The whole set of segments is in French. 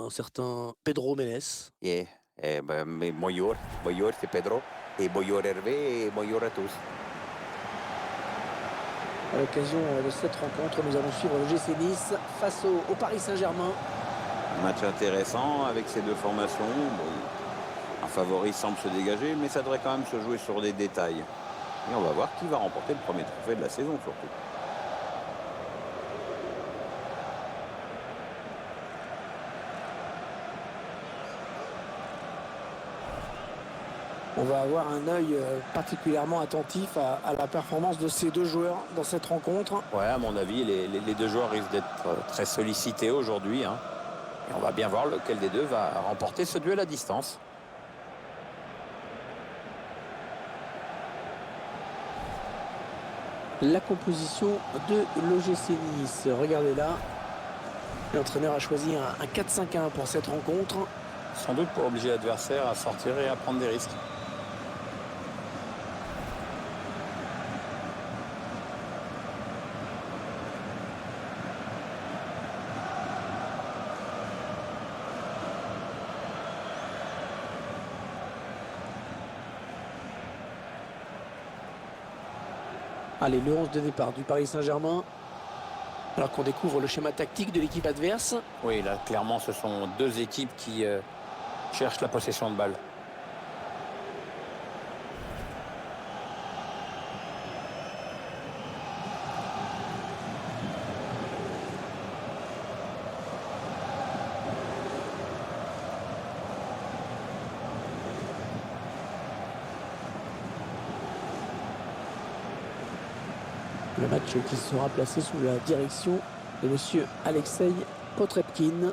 un certain Pedro Menez. Bonjour, bonjour, c'est Pedro. Et bonjour Hervé, et bonjour à tous. À l'occasion de cette rencontre, nous allons suivre le GC Nice face au Paris Saint-Germain. Un match intéressant avec ces deux formations. Un favori semble se dégager, mais ça devrait quand même se jouer sur des détails. Et on va voir qui va remporter le premier trophée de la saison surtout. On va avoir un œil particulièrement attentif à la performance de ces deux joueurs dans cette rencontre. Ouais, à mon avis, les deux joueurs risquent d'être très sollicités aujourd'hui. Et on va bien voir lequel des deux va remporter ce duel à distance. La composition de l'OGC Nice. Regardez là. L'entraîneur a choisi un 4-5-1 pour cette rencontre. Sans doute pour obliger l'adversaire à sortir et à prendre des risques. Allez, le 11 de départ du Paris Saint-Germain. Alors qu'on découvre le schéma tactique de l'équipe adverse. Oui, là, clairement, ce sont deux équipes qui cherchent la possession de balle. Le match qui sera placé sous la direction de monsieur Alexei Potrepkin.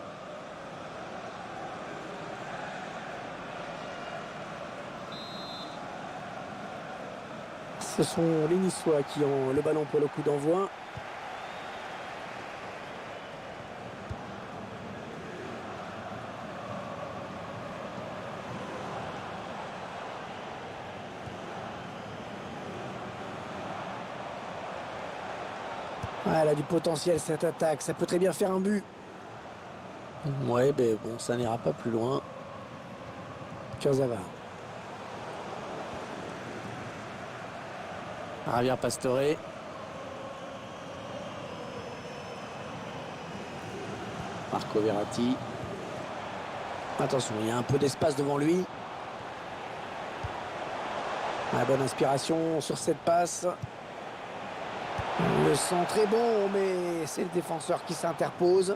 Ce sont les Niçois qui ont le ballon pour le coup d'envoi. Ah, elle a du potentiel cette attaque, ça peut très bien faire un but. Ouais, mais bon, ça n'ira pas plus loin. Kurzawa. Javier Pastore. Marco Verratti. Attention, il y a un peu d'espace devant lui. La bonne inspiration sur cette passe. Le centre est bon, mais c'est le défenseur qui s'interpose.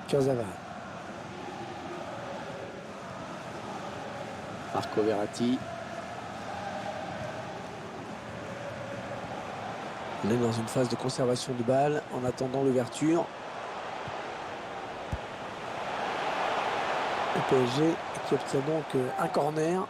Kurzawa. Marco Verratti. On est dans une phase de conservation de balle en attendant l'ouverture. Le PSG qui obtient donc un corner.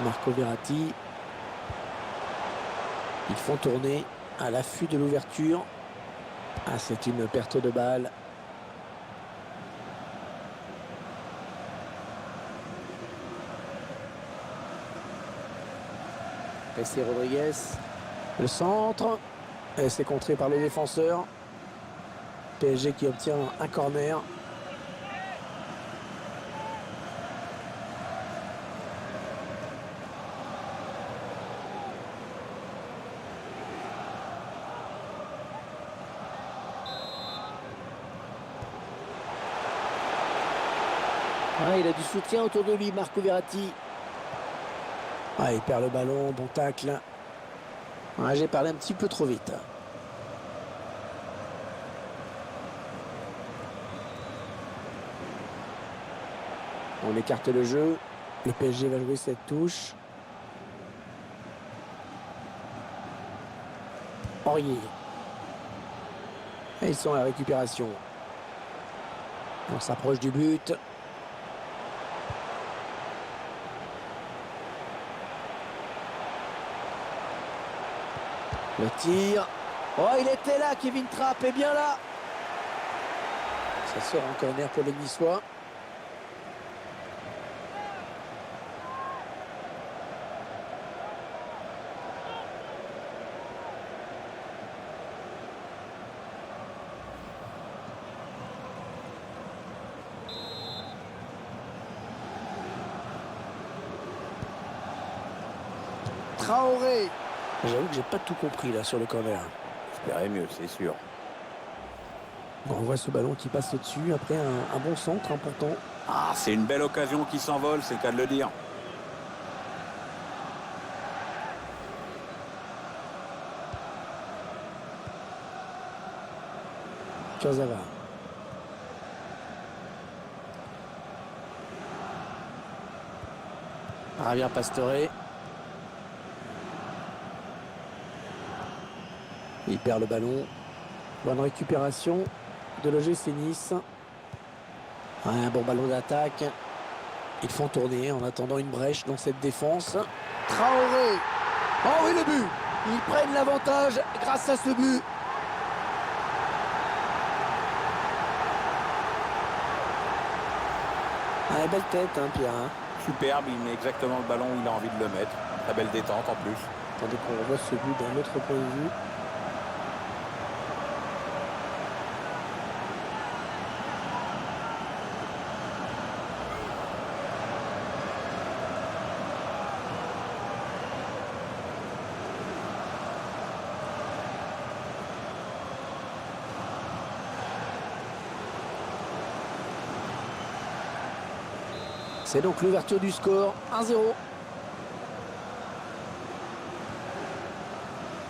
Marco Verratti. Ils font tourner à l'affût de l'ouverture. Ah, c'est une perte de balle. Jessé Rodriguez. Le centre. Et c'est contré par le défenseur. PSG qui obtient un corner. Ah, il a du soutien autour de lui, Marco Verratti. Ah, il perd le ballon, bon tacle. Ah, j'ai parlé un petit peu trop vite. On écarte le jeu. Le PSG va jouer cette touche. Aurier. Et ils sont à la récupération. On s'approche du but. Le tir. Oh, il était là, Kevin Trapp est bien là. Ça sort en corner pour les Niçois. Traoré. J'avoue que j'ai pas tout compris là sur le corner. J'espérais mieux, c'est sûr. Bon, on voit ce ballon qui passe au-dessus après un bon centre important. Ah, c'est une belle occasion qui s'envole, c'est le cas de le dire. Kurzawa. Javier Pastore. Il perd le ballon. Bonne récupération de l'OGC Nice. Un bon ballon d'attaque. Ils font tourner en attendant une brèche dans cette défense. Traoré. Oh oui, le but. Ils prennent l'avantage grâce à ce but. Ah, belle tête, hein, Pierre. Hein. Superbe, il met exactement le ballon où il a envie de le mettre. Très belle détente en plus. Attendez qu'on revoie ce but d'un autre point de vue. C'est donc l'ouverture du score, 1-0.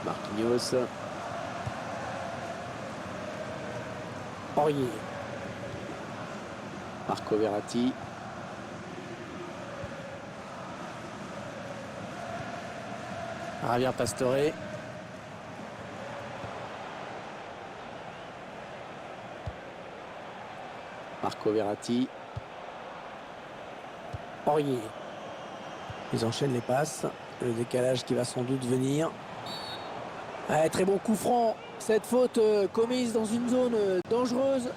Marquinhos. Aurier. Marco Verratti. Javier Pastore. Marco Verratti. Aurier. Ils enchaînent les passes. Le décalage qui va sans doute venir. Ah, très bon coup franc. Cette faute commise dans une zone dangereuse.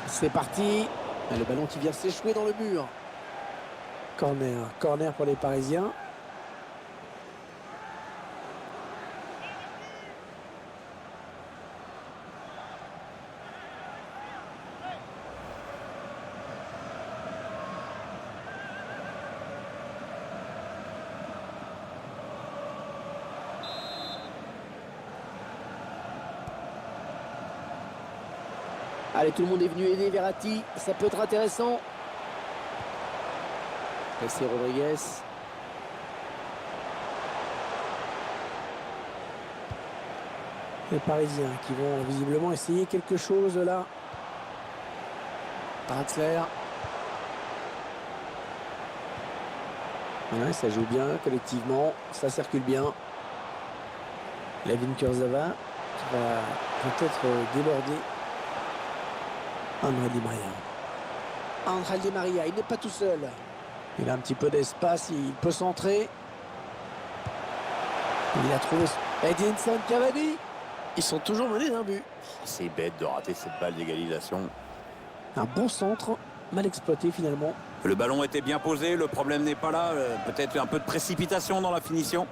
C'est parti. Et le ballon qui vient s'échouer dans le mur. Corner. Corner pour les Parisiens. Allez, tout le monde est venu aider Verratti. Ça peut être intéressant. C'est Rodriguez. Les Parisiens qui vont visiblement essayer quelque chose là. Draxler. Ouais, ça joue bien collectivement. Ça circule bien. Layvin Kurzawa qui va peut-être déborder. Ángel Di María. Ángel Di María, il n'est pas tout seul. Il a un petit peu d'espace, il peut centrer. Il a trouvé Edinson Cavani. Ils sont toujours menés d'un but. C'est bête de rater cette balle d'égalisation. Un bon centre, mal exploité finalement. Le ballon était bien posé, le problème n'est pas là. Peut-être un peu de précipitation dans la finition.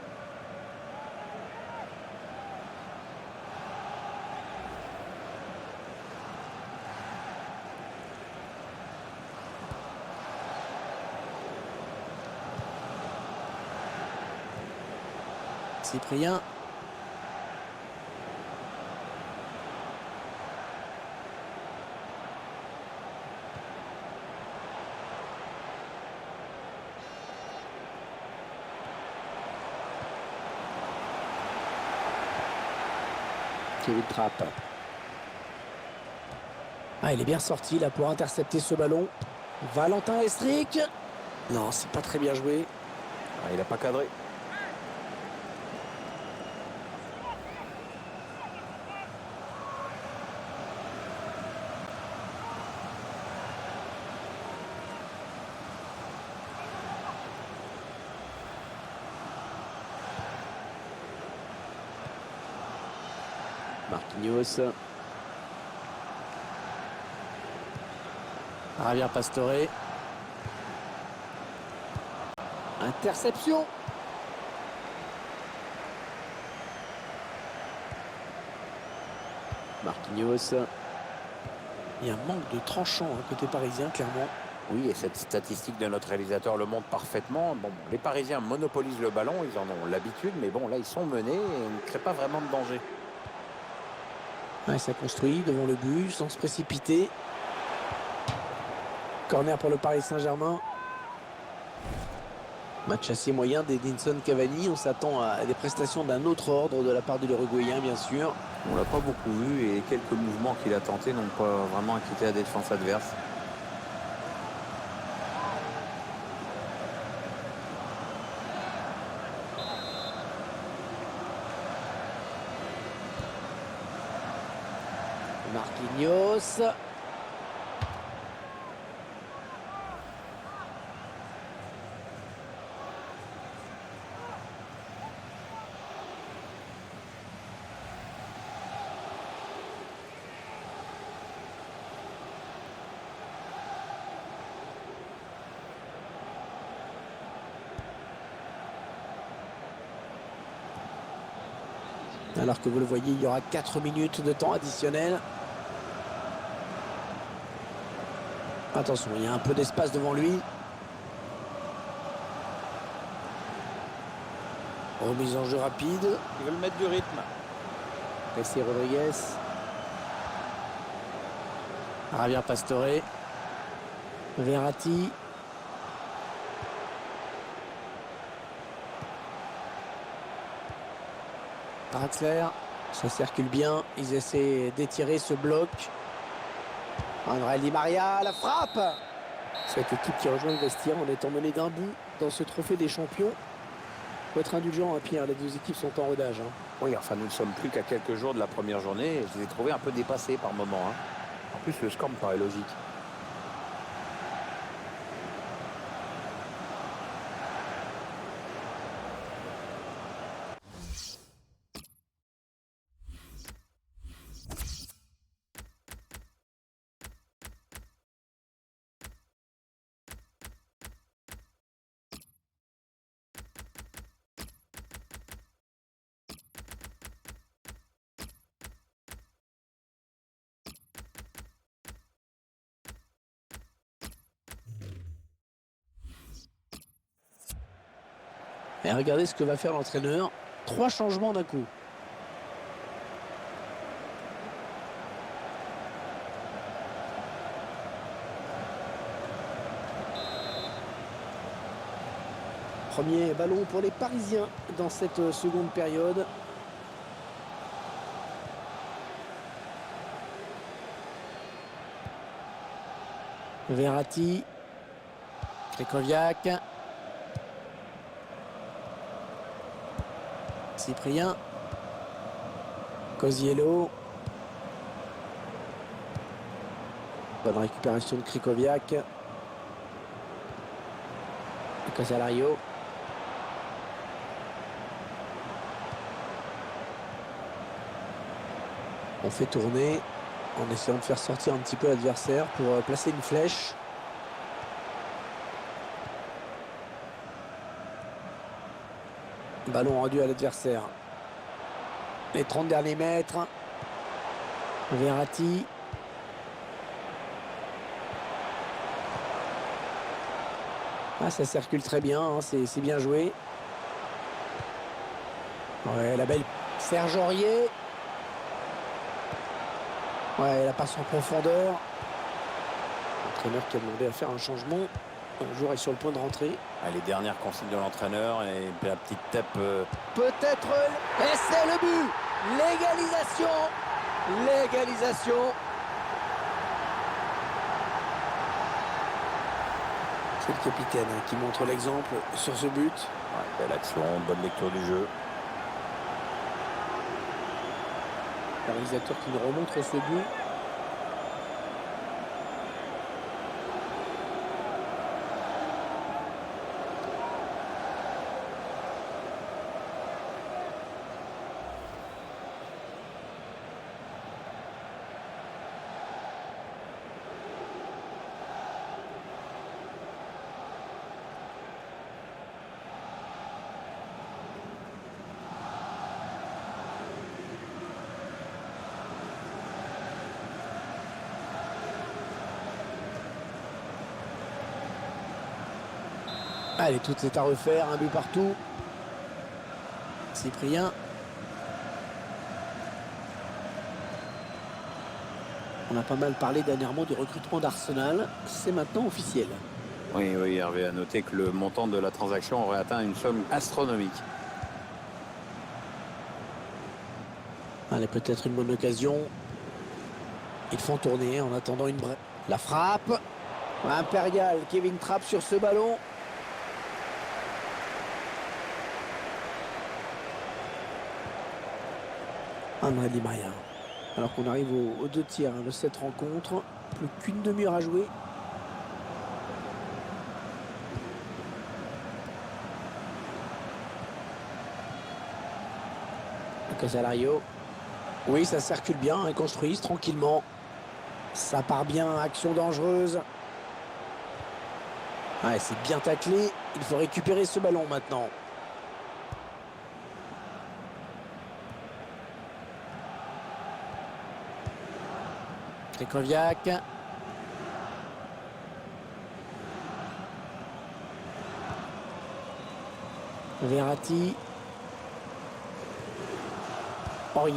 Cyprien. Kevin Trapp. Ah, il est bien sorti là pour intercepter ce ballon. Valentin Estric. Non, c'est pas très bien joué. Ah, il n'a pas cadré. Marquinhos. Javier Pastore. Interception. Marquinhos. Il y a un manque de tranchant côté parisien, clairement. Oui, et cette statistique de notre réalisateur le montre parfaitement. Bon, les Parisiens monopolisent le ballon, ils en ont l'habitude, mais bon, là, ils sont menés et ne créent pas vraiment de danger. Ouais, ça construit devant le but, sans se précipiter. Corner pour le Paris Saint-Germain. Match assez moyen d'Edinson Cavani. On s'attend à des prestations d'un autre ordre de la part de l'Uruguayen, bien sûr. On l'a pas beaucoup vu et quelques mouvements qu'il a tentés n'ont pas vraiment inquiété la défense adverse. Marquinhos. Alors que vous le voyez, il y aura 4 minutes de temps additionnel. Attention, il y a un peu d'espace devant lui. Remise en jeu rapide. Ils veulent mettre du rythme. Messi Rodriguez. Javier Pastore. Verratti. Draxler. Ça circule bien. Ils essaient d'étirer ce bloc. André Di Maria, la frappe. Cette équipe qui rejoint le vestiaire en étant menée d'un but dans ce trophée des champions. Faut être indulgent, hein, Pierre. Les deux équipes sont en rodage. Oui, enfin, nous ne sommes plus qu'à quelques jours de la première journée et je les ai trouvés un peu dépassés par moments. En plus, le score me paraît logique. Et regardez ce que va faire l'entraîneur. 3 changements d'un coup. Premier ballon pour les Parisiens dans cette seconde période. Verratti. Krychowiak. Cyprien. Koziello. Bonne récupération de Krychowiak. Casalario. On fait tourner en essayant de faire sortir un petit peu l'adversaire pour placer une flèche. Ballon rendu à l'adversaire. Les 30 derniers mètres. Verratti. Ah, ça circule très bien, hein, c'est bien joué. Ouais, la belle Serge Aurier. Ouais, la passe en profondeur. L'entraîneur qui a demandé à faire un changement. Le joueur est sur le point de rentrer. Les dernières consignes de l'entraîneur et la petite tape. Peut-être. Et c'est le but. L'égalisation. L'égalisation. C'est le capitaine qui montre l'exemple sur ce but. Ouais, belle action, bonne lecture du jeu. Le réalisateur qui nous remontre ce but. Allez, tout est à refaire, un but partout. Cyprien. On a pas mal parlé dernièrement du recrutement d'Arsenal. C'est maintenant officiel. Oui, oui, Hervé a noté que le montant de la transaction aurait atteint une somme astronomique. Allez, peut-être une bonne occasion. Ils font tourner en attendant une brève. La frappe. Impérial, Kevin Trapp sur ce ballon. André Di Maria. Alors qu'on arrive aux 2 tiers de cette rencontre. Plus qu'une demi-heure à jouer. Casalario. Oui, ça circule bien, ils construisent tranquillement. Ça part bien, action dangereuse. Ouais, c'est bien taclé. Il faut récupérer ce ballon maintenant. Krychowiak. Verratti. Aurier.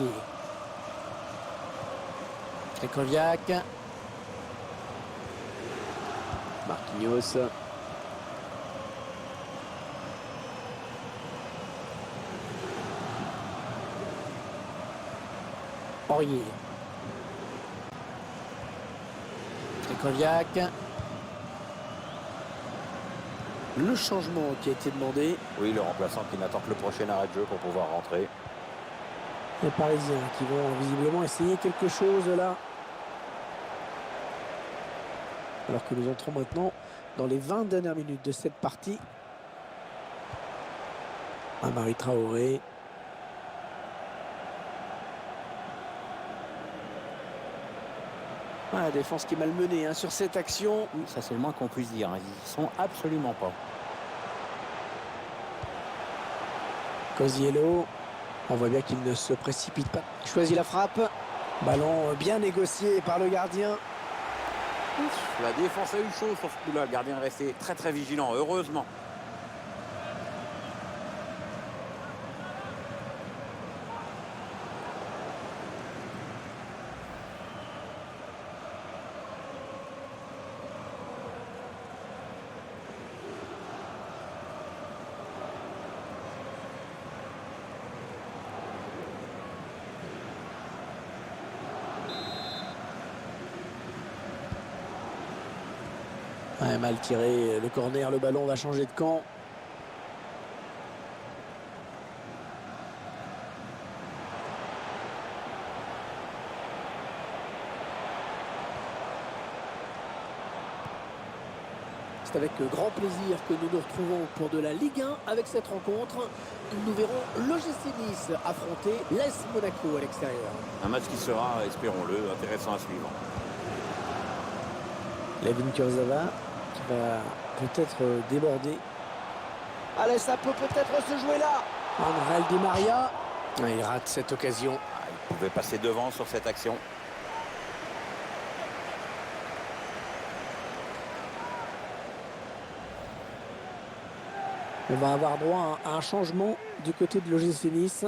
Krychowiak. Marquinhos. Aurier. Krychowiak. Le changement qui a été demandé. Oui, le remplaçant qui n'attend que le prochain arrêt de jeu pour pouvoir rentrer. Les Parisiens qui vont visiblement essayer quelque chose là. Alors que nous entrons maintenant dans les 20 dernières minutes de cette partie. Amari Traoré. La défense qui est malmenée sur cette action. Oui, ça c'est le moins qu'on puisse dire. Ils sont absolument pas. Cosiello. On voit bien qu'il ne se précipite pas. Il choisit la frappe. Ballon bien négocié par le gardien. La défense a eu chaud sur ce coup-là. Le gardien est resté très très vigilant, heureusement. Ouais, mal tiré. Le corner, le ballon va changer de camp. C'est avec grand plaisir que nous nous retrouvons pour de la Ligue 1 avec cette rencontre. Nous verrons l'OGC Nice affronter l'AS Monaco à l'extérieur. Un match qui sera, espérons-le, intéressant à suivre. Layvin Kurzawa qui va peut-être déborder. Allez, ça peut peut-être se jouer là. André Di Maria. Il rate cette occasion. Il pouvait passer devant sur cette action. On va avoir droit à un changement du côté de l'OGC Nice.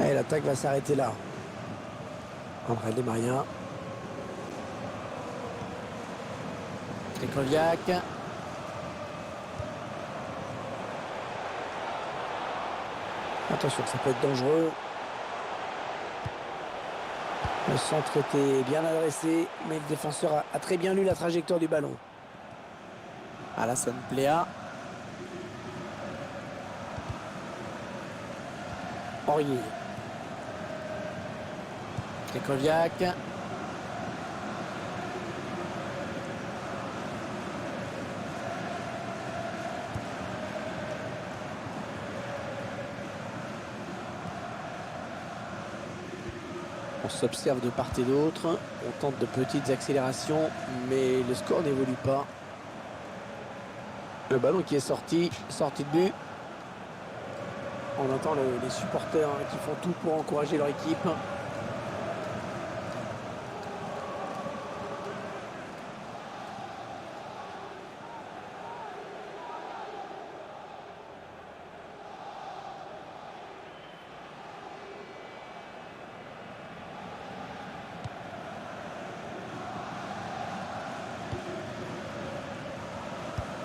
Et l'attaque va s'arrêter là. André Di Maria. Krychowiak. Attention, ça peut être dangereux. Le centre était bien adressé, mais le défenseur a très bien lu la trajectoire du ballon. Alassane Pléa. Aurier. Krychowiak. On s'observe de part et d'autre. On tente de petites accélérations, mais le score n'évolue pas. Le ballon qui est sorti de but. On entend les supporters qui font tout pour encourager leur équipe.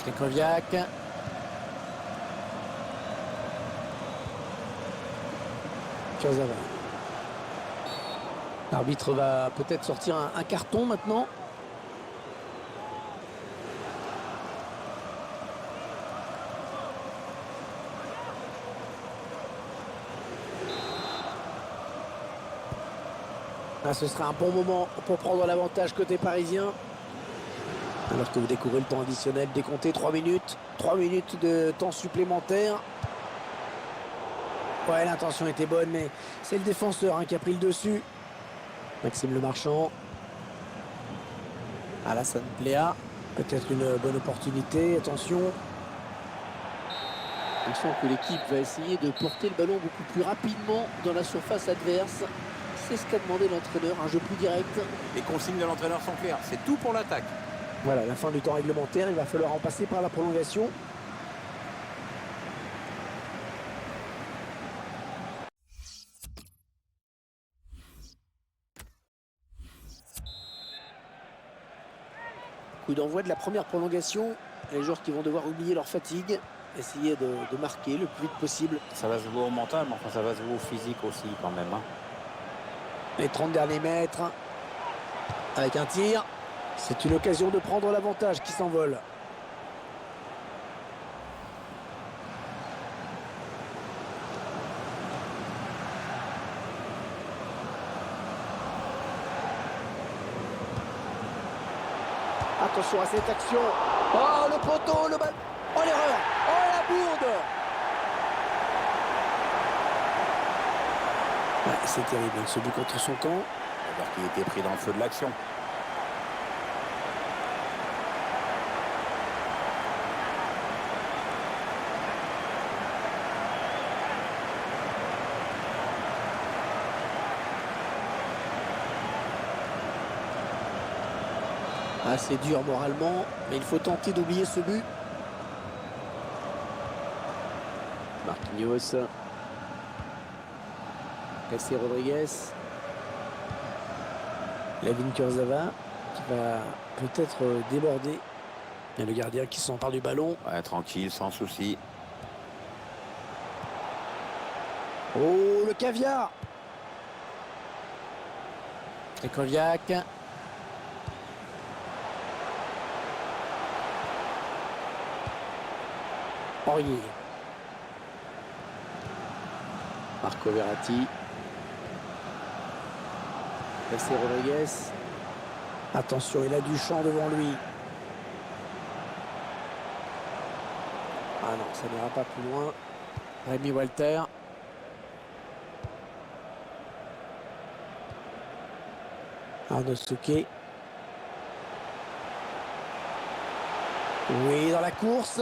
Krychowiak. Kurzawa. L'arbitre va peut-être sortir un carton maintenant. Ah, ce sera un bon moment pour prendre l'avantage côté parisien. Alors que vous découvrez le temps additionnel décompté, 3 minutes. 3 minutes de temps supplémentaire. Ouais, l'intention était bonne, mais c'est le défenseur qui a pris le dessus. Maxime Lemarchand. Alassane Pléa. Peut-être une bonne opportunité, attention. On sent que l'équipe va essayer de porter le ballon beaucoup plus rapidement dans la surface adverse. C'est ce qu'a demandé l'entraîneur, un jeu plus direct. Les consignes de l'entraîneur sont claires, c'est tout pour l'attaque. Voilà, la fin du temps réglementaire, il va falloir en passer par la prolongation. Coup d'envoi de la première prolongation. Les joueurs qui vont devoir oublier leur fatigue, essayer de marquer le plus vite possible. Ça va se jouer au mental, mais enfin ça va se jouer au physique aussi quand même. Les 30 derniers mètres. Avec un tir. C'est une occasion de prendre l'avantage qui s'envole. Attention à cette action. Oh, le poteau, le ballon. Oh, l'erreur. Oh, la bourde. Ouais, c'est terrible, ce but contre son camp. Alors qu'il était pris dans le feu de l'action. Assez dur moralement, mais il faut tenter d'oublier ce but. Marquinhos. Cassé Rodriguez. Layvin Kurzawa qui va peut-être déborder. Il y a le gardien qui s'empare du ballon. Ouais, tranquille, sans souci. Oh, le caviar. Krychowiak. Aurier. Marco Verratti. Cassé Rodriguez. Attention, il a du champ devant lui. Ah non, ça n'ira pas plus loin. Rémi Walter. Arnosuke. Oui, dans la course.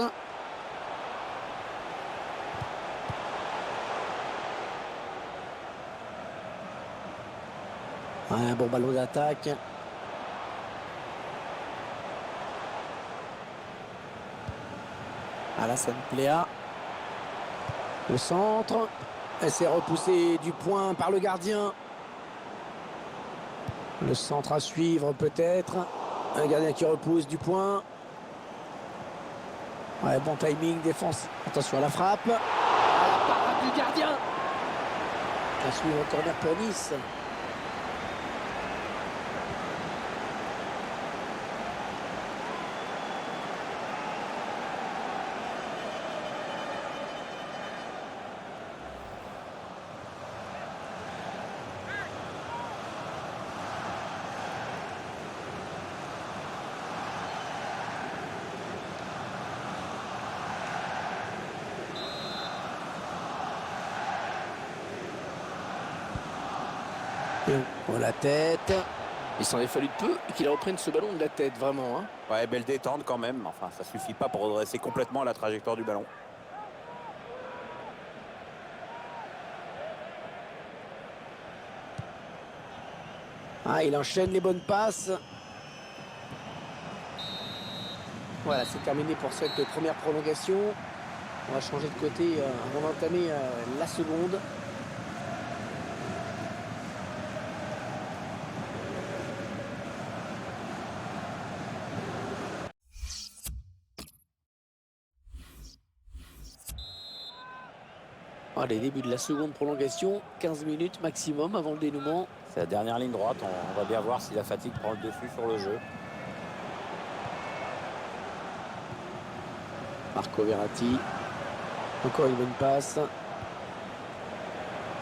Un bon ballon d'attaque. Alassane Plea. Le centre. Elle s'est repoussée du point par le gardien. Le centre à suivre peut-être. Un gardien qui repousse du point. Ouais, bon timing, défense. Attention à la frappe. À la parade du gardien. À suivre au corner pour Nice. Et on la tête. Il s'en est fallu de peu et qu'il reprenne ce ballon de la tête, vraiment. Hein. Ouais, belle détente quand même. Enfin, ça suffit pas pour redresser complètement la trajectoire du ballon. Ah, il enchaîne les bonnes passes. Voilà, c'est terminé pour cette première prolongation. On va changer de côté avant d'entamer la seconde. Les débuts de la seconde prolongation, 15 minutes maximum avant le dénouement. C'est la dernière ligne droite. On va bien voir si la fatigue prend le dessus sur le jeu. Marco Verratti. Encore une bonne passe.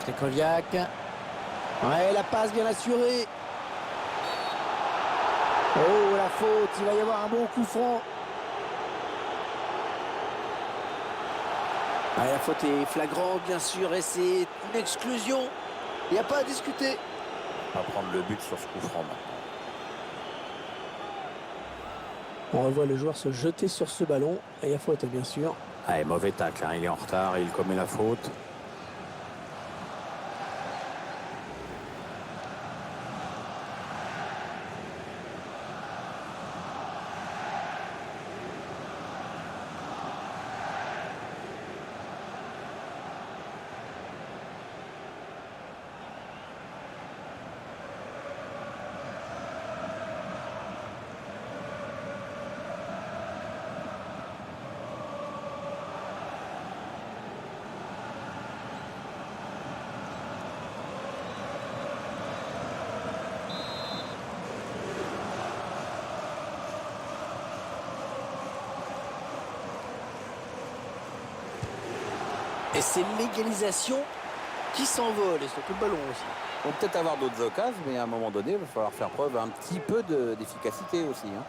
Krychowiak. Ouais, la passe bien assurée. Oh, la faute. Il va y avoir un bon coup franc. Ah, la faute est flagrante, bien sûr, et c'est une exclusion. Il n'y a pas à discuter. On va prendre le but sur ce coup franc maintenant. On revoit le joueur se jeter sur ce ballon. Et il y a faute, bien sûr. Allez, mauvais tacle, hein. Il est en retard, il commet la faute. Et c'est l'égalisation qui s'envole, et surtout le ballon aussi. On va peut-être avoir d'autres occasions, mais à un moment donné, il va falloir faire preuve un petit peu d'efficacité aussi. Hein.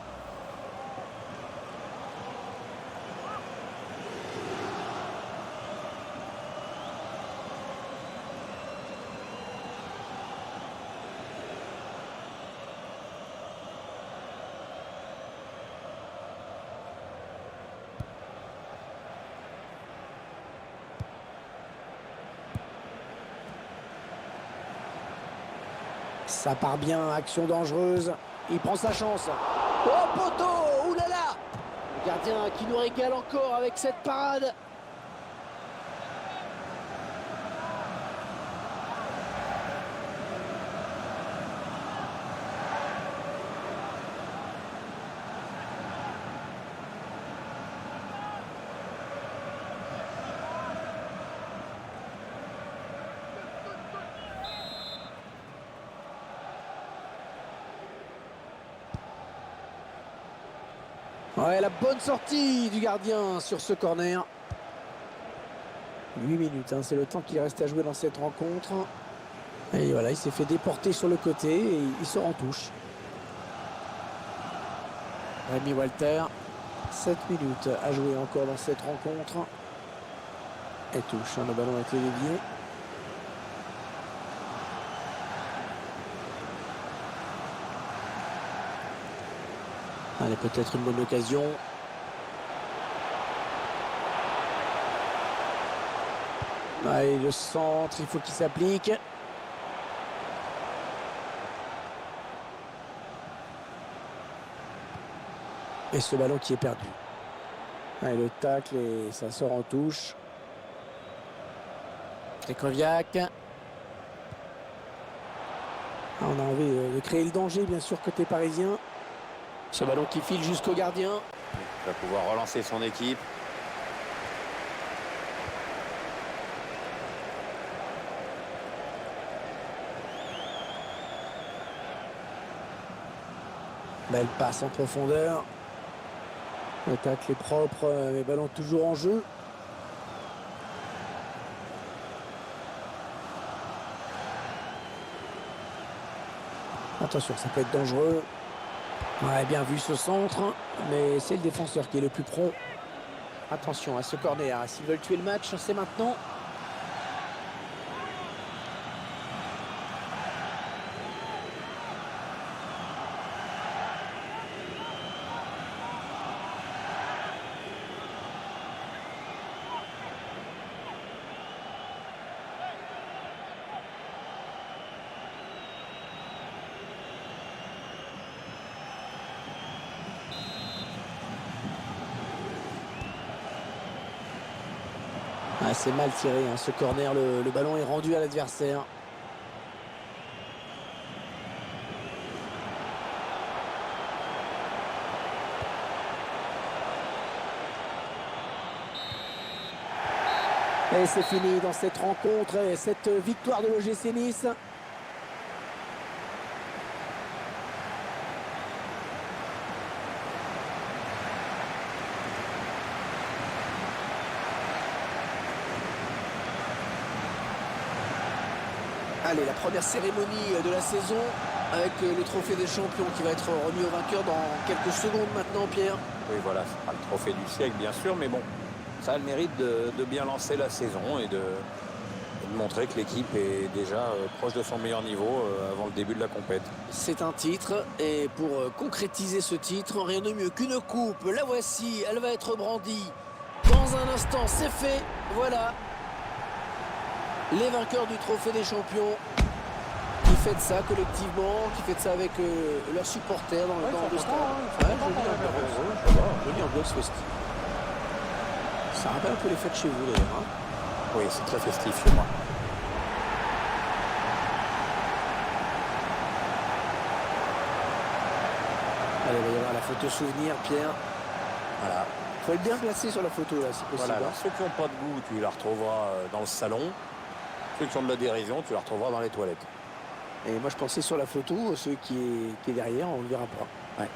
Ça part bien, action dangereuse. Il prend sa chance. Oh, poteau! Ouh là là! Le gardien qui nous régale encore avec cette parade. Ouais, la bonne sortie du gardien sur ce corner. 8 minutes, hein, c'est le temps qu'il reste à jouer dans cette rencontre. Et voilà, il s'est fait déporter sur le côté et il sort en touche. Rémi Walter, 7 minutes à jouer encore dans cette rencontre. Et touche, hein, le ballon a été dévié. « Allez, peut-être une bonne occasion. Allez, le centre, il faut qu'il s'applique. Et ce ballon qui est perdu. Allez, le tacle et ça sort en touche. Krychowiak. On a envie de créer le danger, bien sûr, côté parisien. Ce ballon qui file jusqu'au gardien. Il va pouvoir relancer son équipe. Belle passe en profondeur. Le tacle est propre, les ballons toujours en jeu. Attention, ça peut être dangereux. Ouais, bien vu ce centre, mais c'est le défenseur qui est le plus prompt. Attention à ce corner, s'ils veulent tuer le match, c'est maintenant. Ah, c'est mal tiré, hein, ce corner, le ballon est rendu à l'adversaire. Et c'est fini dans cette rencontre et cette victoire de l'OGC Nice. Allez, la première cérémonie de la saison avec le trophée des champions qui va être remis au vainqueur dans quelques secondes maintenant, Pierre. Oui, voilà, c'est pas le trophée du siècle, bien sûr, mais bon, ça a le mérite de bien lancer la saison et de montrer que l'équipe est déjà proche de son meilleur niveau avant le début de la compète. C'est un titre et pour concrétiser ce titre, rien de mieux qu'une coupe. La voici, elle va être brandie. Dans un instant, c'est fait. Voilà. Les vainqueurs du trophée des champions qui fêtent ça collectivement, qui fêtent ça avec leurs supporters dans le stade. Jolie ambiance festive. Ça rappelle un peu les fêtes chez vous d'ailleurs. Hein. Oui, c'est très festif chez moi. Allez, il va y avoir la photo souvenir, Pierre. Voilà. Il faut être bien placé sur la photo là, si possible. Voilà, alors, ceux qui n'ont pas de goût, tu la retrouveras dans le salon. Ceux qui ont de la dérision, tu la retrouveras dans les toilettes. Et moi je pensais sur la photo, celui qui est derrière, on ne le verra pas. Ouais.